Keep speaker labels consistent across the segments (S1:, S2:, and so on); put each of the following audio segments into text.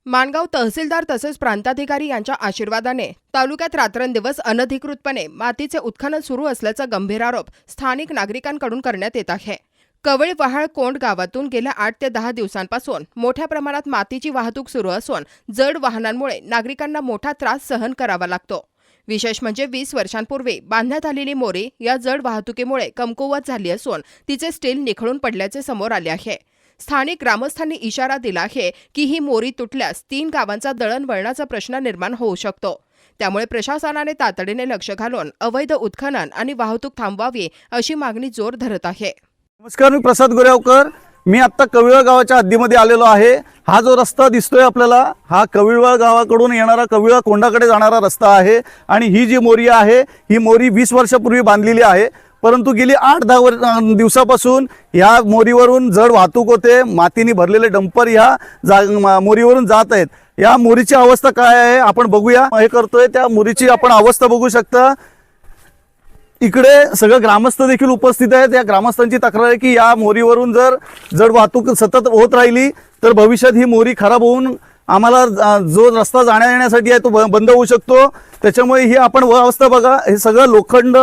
S1: माणगाव तहसीलदार तसेच प्रांताधिकारी यांच्या आशीर्वादाने तालुक्यात रात्रंदिवस अनधिकृतपणे मातीचे उत्खनन सुरू असल्याचा गंभीर आरोप स्थानिक नागरिकांकडून करण्यात येत आहे। कवळी वहाळ कोंड गावातून गेल्या 8 ते 10 दिवसांपासून मोठ्या प्रमाणात मातीची वाहतूक सुरू असून जड वाहनांमुळे नागरिकांना मोठा त्रास सहन करावा लागतो। विशेष म्हणजे 20 वर्षांपूर्वी बांधण्यात आलेली मोरी या जड वाहतुकीमुळे कमकुवत झाली असून तिचे स्टील निखळून पडल्याचे समोर आले आहे। स्थानिक ग्रामस्थांनी इशारा दिला आहे की ही मोरी तुटल्यास 3 गावांचा दळणवळणाचा प्रश्न निर्माण होऊ शकतो। त्यामुळे प्रशासनाने तातडीने लक्ष घालून अवैध उत्खनन आणि वाहतूक थांबवावी अशी मागणी जोर धरत आहे।
S2: नमस्कार, मी प्रसाद गोरेगावकर। मी आता कविळा गावाच्या हद्दीमध्ये आलेलो आहे। हा जो रस्ता दिसतोय आपल्याला, हा कविळा गावाकडून येणारा कविळा कोंडाकडे जाणारा रस्ता आहे आणि ही जी मोरी आहे ही मोरी 20 वर्षापूर्वी बांधलेली आहे। परंतु गेली 8-10 दिवसापासून या मोरीवरून जड वाहतूक होते। मातीने भरलेले डंपर या मोरीवरून जात आहेत। या मोरीची अवस्था काय आहे आपण बघूया। हे करतोय त्या मोरीची आपण अवस्था बघू शकता। इकडे सगळे ग्रामस्थ देखील उपस्थित आहेत। या ग्रामस्थांची तक्रार आहे की या मोरीवरून जर जड वाहतूक सतत होत राहिली तर भविष्यात ही मोरी खराब होऊन आम्हाला जो रस्ता जाण्या येण्यासाठी आहे तो बंद होऊ शकतो। त्याच्यामुळे ही आपण अवस्था बघा, हे सगळं लोखंड,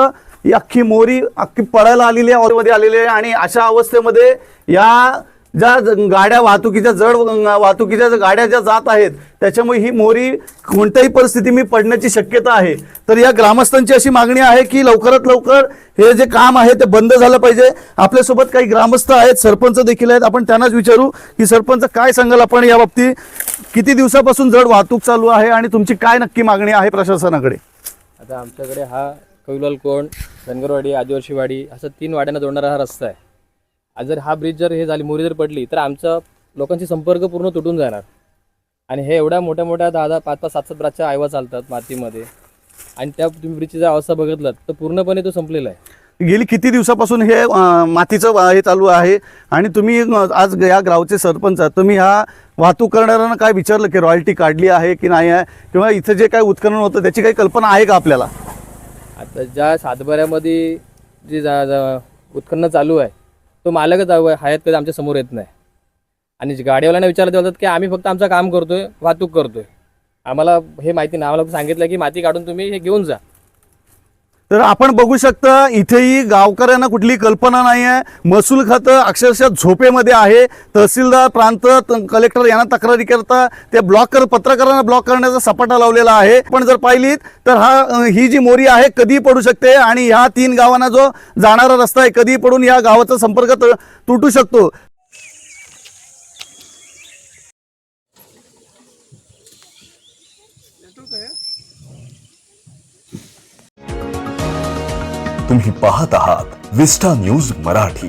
S2: ही अख्खी मोरी अख्खी पडायला आलेली आहे, आलेली आहे। आणि अशा अवस्थेमध्ये या ज्या गाड्या वाहतुकीच्या जड वाहतुकीच्या गाड्या ज्या जात आहेत त्याच्यामुळे ही मोरी कोणत्याही परिस्थितीत पडण्याची शक्यता आहे। तर या ग्रामस्थांची अशी मागणी आहे की लवकरात लवकर हे जे काम आहे ते बंद झालं पाहिजे। आपल्यासोबत काही ग्रामस्थ आहेत, सरपंच देखील आहेत। आपण त्यांनाच विचारू की सरपंच काय सांगाल आपण या बाबतीत, किती दिवसापासून जड वाहतूक चालू आहे आणि तुमची काय नक्की मागणी आहे प्रशासनाकडे?
S3: आता आमच्याकडे हा कविलाल कोंड, धनगरवाडी, आदिवासीवाडी असं 3 वाड्यांना जोडणारा हा रस्ता आहे। आज जर हा ब्रिज जर हे झाली, मोरी जर पडली तर आमचा लोकांची संपर्क पूर्ण तुटून जाणार। आणि हे एवढ्या मोठ्या मोठ्या 10-10, 5-5, 7-7 ब्राच्या आयवा चालतात मातीमध्ये आणि त्या तुम्ही ब्रिजची जर अवस्था बघितलात तर पूर्णपणे तो संपलेला आहे।
S2: गेली किती दिवसापासून हे मातीचं हे चालू आहे आणि तुम्ही आज या गावचे सरपंच आहात, तुम्ही ह्या वाहतूक करणाऱ्यांना काय विचारलं की रॉयल्टी काढली आहे की नाही आहे, किंवा इथे जे काही उत्खनन होतं त्याची काही कल्पना आहे का आपल्याला?
S3: आता ज्या सातबाऱ्यामध्ये जे उत्खनन चालू आहे तो मालकच आहेत कधी आमच्या समोर येत नाही आणि गाडीवाल्यांना विचारलं जातात की आम्ही फक्त आमचं काम करतोय, वाहतूक करतोय, आम्हाला हे माहिती नाही। आम्हाला सांगितलं की माती काढून तुम्ही हे घेऊन जा।
S2: तर आपण बघू शकता इथेही गावकऱ्यांना कुठली कल्पना नाही आहे। महसूल खातं अक्षरशः झोपेमध्ये आहे। तहसीलदार, प्रांत, कलेक्टर यांना तक्रारी करता ते पत्रकारांना ब्लॉक करण्याचा सपाटा लावलेला आहे। पण जर पाहिलीत तर ही जी मोरी आहे कधी पडू शकते आणि ह्या 3 गावांना जो जाणारा रस्ता आहे कधी पडून या गावाचा संपर्क तुटू शकतो।
S4: तुम्ही पाहत आहात विस्टा न्यूज मराठी।